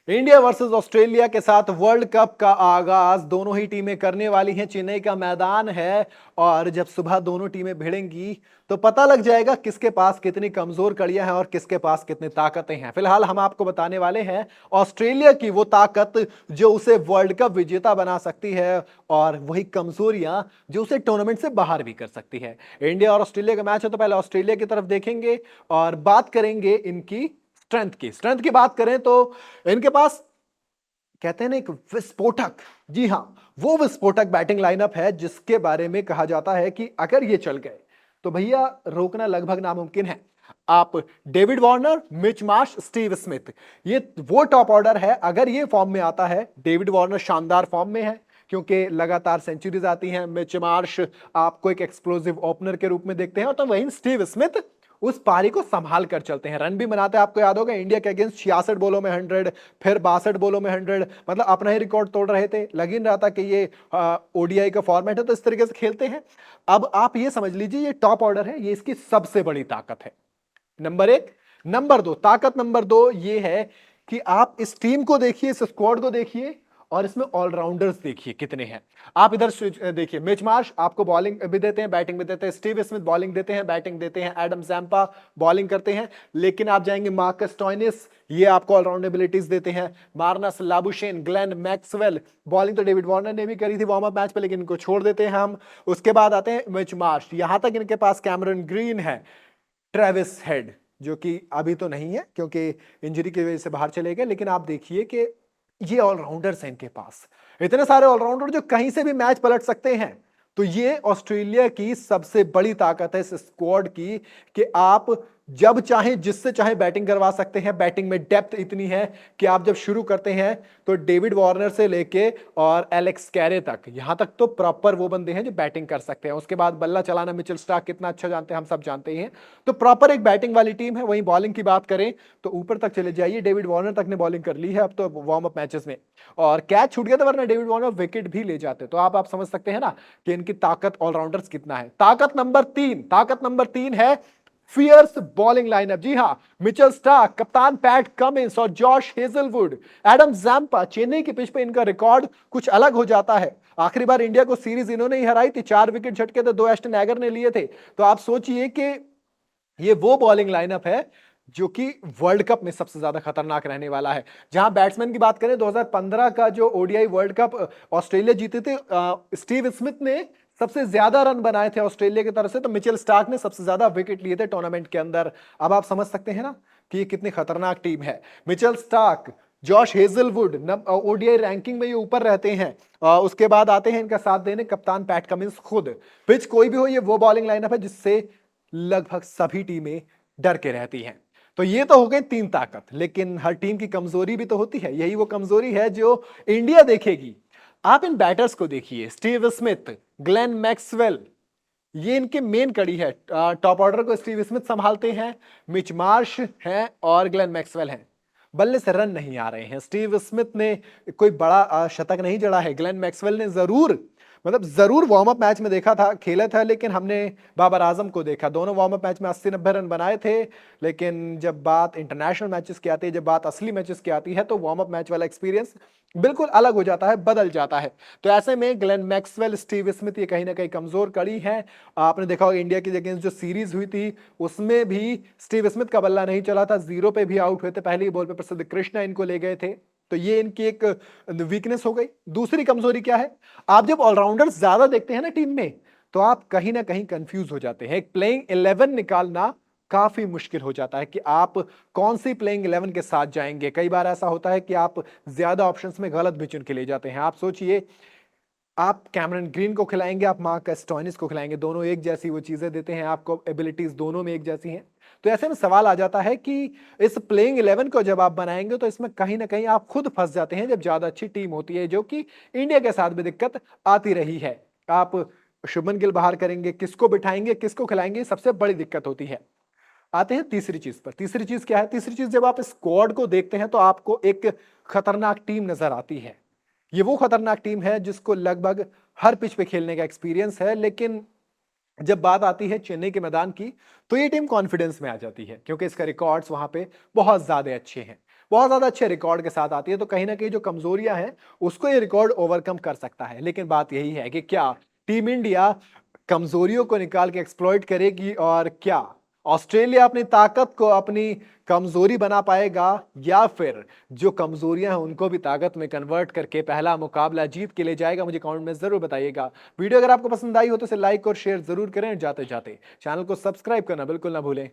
India versus Australia के साथ world cup का आगाज दोनों ही टीमें करने वाली हैं। चेन्नई का मैदान है और जब सुबह दोनों टीमें भिड़ेंगी तो पता लग जाएगा किसके पास कितनी कमजोर कड़ियां हैं और किसके पास कितनी ताकतें हैं। फिलहाल हम आपको बताने वाले हैं ऑस्ट्रेलिया की वो ताकत जो उसे वर्ल्ड कप विजेता बना सकती है और वही कमजोरियां जो उसे टूर्नामेंट से बाहर भी कर सकती है। इंडिया और ऑस्ट्रेलिया का मैच है तो पहले ऑस्ट्रेलिया की तरफ देखेंगे और बात करेंगे इनकी स्ट्रेंथ की बात करें तो इनके पास कहते हैं ना एक विस्फोटक, जी हां, वो विस्फोटक बैटिंग लाइनअप है जिसके बारे में कहा जाता है कि अगर ये चल गए तो भैया रोकना लगभग नामुमकिन है। आप David Warner, Mitch Marsh, Steve Smith, ये वो टॉप ऑर्डर है। अगर ये फॉर्म में आता है, डेविड वार्नर शानदार फॉर्म में है क्योंकि लगातार सेंचुरीज आती हैं। मिच मार्श आपको एक एक्सप्लोसिव ओपनर के रूप में देखते हैं और तो वहीं स्टीव स्मिथ उस पारी को संभाल कर चलते हैं, रन भी बनाते हैं। आपको याद होगा इंडिया के अगेंस्ट 66 बॉलों में 100, फिर 62 बॉलों में 100, मतलब अपना ही रिकॉर्ड तोड़ रहे थे। लग ही नहीं रहा था कि ये ओडीआई का फॉर्मेट है तो इस तरीके से खेलते हैं। अब आप ये समझ लीजिए ये टॉप ऑर्डर है, ये इसकी सबसे बड़ी ताकत है। नंबर एक। नंबर दो, ताकत नंबर दो ये है कि आप इस टीम को देखिए, इस स्क्वाड को देखिए और इसमें ऑलराउंडर्स देखिए कितने हैं। आप इधर देखिए, मिच मार्श आपको बॉलिंग भी देते हैं, बैटिंग भी देते हैं। स्टीव स्मिथ बॉलिंग देते हैं, बैटिंग देते हैं। एडम जैम्पा बॉलिंग करते हैं। लेकिन आप जाएंगे मार्कस स्टोइनिस, ये आपको ऑलराउंड एबिलिटीज देते हैं। Marnus Labuschagne, Glenn Maxwell, bowling तो डेविड वार्नर ने भी करी थी वार्म अप मैच पे, लेकिन इनको छोड़ देते हैं हम। उसके बाद आते हैं मिच मार्श, यहां तक इनके पास कैमरन ग्रीन है, ट्रेविस हेड जो कि अभी तो नहीं है क्योंकि इंजरी की वजह से बाहर चले गए, लेकिन आप देखिए कि ये ऑलराउंडर्स हैं इनके पास, इतने सारे ऑलराउंडर जो कहीं से भी मैच पलट सकते हैं। तो ये ऑस्ट्रेलिया की सबसे बड़ी ताकत है इस स्क्वाड की कि आप जब चाहे जिससे चाहे बैटिंग करवा सकते हैं। बैटिंग में डेप्थ इतनी है कि आप जब शुरू करते हैं तो डेविड वार्नर से लेके और एलेक्स कैरे तक, यहां तक तो प्रॉपर वो बंदे हैं जो बैटिंग कर सकते हैं। उसके बाद बल्ला चलाना मिचेल स्टार्क कितना अच्छा जानते हैं, हम सब जानते हैं। तो प्रॉपर एक बैटिंग वाली टीम है। वहीं बॉलिंग की बात करें तो ऊपर तक चले जाइए, डेविड वार्नर तक ने बॉलिंग कर ली है अब तो वार्म अप मैचेस में, और कैच छूट गया था वरना डेविड वार्नर विकेट भी ले जाते। तो आप समझ सकते हैं ना कि इनकी ताकत ऑलराउंडर्स कितना है। ताकत नंबर 3 है फियर्स बॉलिंग लाइनअप। जी हां, मिचेल स्टार्क, कप्तान पैट कमिंस और Josh Hazlewood, Adam Zampa. Chennai की पिच पे इनका रिकॉर्ड कुछ अलग हो जाता है। आखिरी बार इंडिया को सीरीज इन्होंने ही हराई थी, 4 विकेट झटके थे, 2 एस्टन एगर ने लिए थे। तो आप सोचिए कि ये वो बॉलिंग लाइनअप है जो कि वर्ल्ड कप में सबसे ज्यादा खतरनाक रहने वाला है। जहां बैट्समैन की बात करें, 2015 का जो ओडीआई वर्ल्ड कप ऑस्ट्रेलिया जीते थे, स्टीव स्मिथ ने सबसे ज्यादा रन बनाए थे ऑस्ट्रेलिया की तरफ से, तो मिचेल स्टार्क ने सबसे ज्यादा विकेट लिए थे टूर्नामेंट के अंदर। अब आप समझ सकते हैं ना कि ये कितनी खतरनाक टीम है। Mitchell Starc, Josh Hazlewood ODI ranking में ये ऊपर रहते हैं। उसके बाद आते हैं इनका साथ देने कप्तान पैट कमिंस खुद। पिच कोई भी हो, ये वो बॉलिंग लाइनअप है जिससे लगभग सभी टीमें डर के रहती हैं। तो ये तो हो गई 3 ताकत, लेकिन हर टीम की कमजोरी भी तो होती है। यही वो कमजोरी है जो इंडिया देखेगी। आप इन बैटर्स को देखिए, स्टीव स्मिथ, ग्लेन मैक्सवेल, ये इनके मेन कड़ी है। टॉप ऑर्डर को स्टीव स्मिथ संभालते हैं, मिच मार्श हैं और ग्लेन मैक्सवेल हैं। बल्ले से रन नहीं आ रहे हैं। स्टीव स्मिथ ने कोई बड़ा शतक नहीं जड़ा है। ग्लेन मैक्सवेल ने जरूर वार्म अप मैच में देखा था, खेला था, लेकिन हमने बाबर आजम को देखा, दोनों वार्म अप मैच में 80-90 रन बनाए थे। लेकिन जब बात इंटरनेशनल मैचेस की आती है, जब बात असली मैचेस की आती है, तो वार्म अप मैच वाला एक्सपीरियंस बिल्कुल अलग हो जाता है, बदल जाता है। तो ऐसे में ग्लेन मैक्सवेल, स्टीव स्मिथ ये कहीं ना कहीं कमजोर कड़ी है। आपने देखा होगा इंडिया के अगेंस्ट जो सीरीज हुई थी उसमें भी स्टीव स्मिथ का बल्ला नहीं चला था, 0 पे भी आउट हुए थे। पहली बॉल पे प्रसिद्ध कृष्णा इनको ले गए थे। तो ये इनकी एक वीकनेस हो गई। दूसरी कमजोरी क्या है, आप जब ऑलराउंडर्स ज्यादा देखते हैं ना टीम में, तो आप कहीं ना कहीं कंफ्यूज हो जाते हैं। एक प्लेइंग 11 निकालना काफी मुश्किल हो जाता है कि आप कौन सी प्लेइंग 11 के साथ जाएंगे। कई बार ऐसा होता है कि आप ज्यादा ऑप्शंस में गलत भी चुन के ले जाते हैं। आप सोचिए, आप कैमरन ग्रीन को खिलाएंगे, आप मार्कस स्टोइनिस को खिलाएंगे, दोनों एक जैसी वो चीजें देते हैं आपको, एबिलिटीज दोनों में एक जैसी हैं। तो ऐसे में सवाल आ जाता है कि इस प्लेइंग 11 को जब आप बनाएंगे तो इसमें कहीं ना कहीं आप खुद फंस जाते हैं जब ज्यादा अच्छी टीम होती है, जो कि इंडिया के साथ भी दिक्कत आती रही है। आप शुभमन गिल बाहर करेंगे, किसको बिठाएंगे, किसको खिलाएंगे, सबसे बड़ी दिक्कत होती है। आते हैं तीसरी चीज पर। तीसरी चीज क्या है? तीसरी चीज, जब आप स्क्वाड को देखते हैं तो आपको एक खतरनाक टीम नजर आती है। ये वो खतरनाक टीम है जिसको लगभग हर पिच पे खेलने का एक्सपीरियंस है, लेकिन जब बात आती है चेन्नई के मैदान की तो ये टीम कॉन्फिडेंस में आ जाती है क्योंकि इसका रिकॉर्ड्स वहां पे बहुत ज्यादा अच्छे हैं। बहुत ज्यादा अच्छे रिकॉर्ड के साथ आती है, तो कहीं ना कहीं जो कमजोरियां हैं उसको ये रिकॉर्ड ओवरकम कर सकता है। लेकिन बात यही है कि क्या टीम इंडिया कमजोरियों को निकाल के एक्सप्लॉइट करेगी, और क्या ऑस्ट्रेलिया अपनी ताकत को अपनी कमजोरी बना पाएगा, या फिर जो कमजोरियां हैं उनको भी ताकत में कन्वर्ट करके पहला मुकाबला जीत के ले जाएगा? मुझे कमेंट में जरूर बताइएगा। वीडियो अगर आपको पसंद आई हो तो इसे लाइक और शेयर जरूर करें। जाते जाते चैनल को सब्सक्राइब करना बिल्कुल ना भूलें।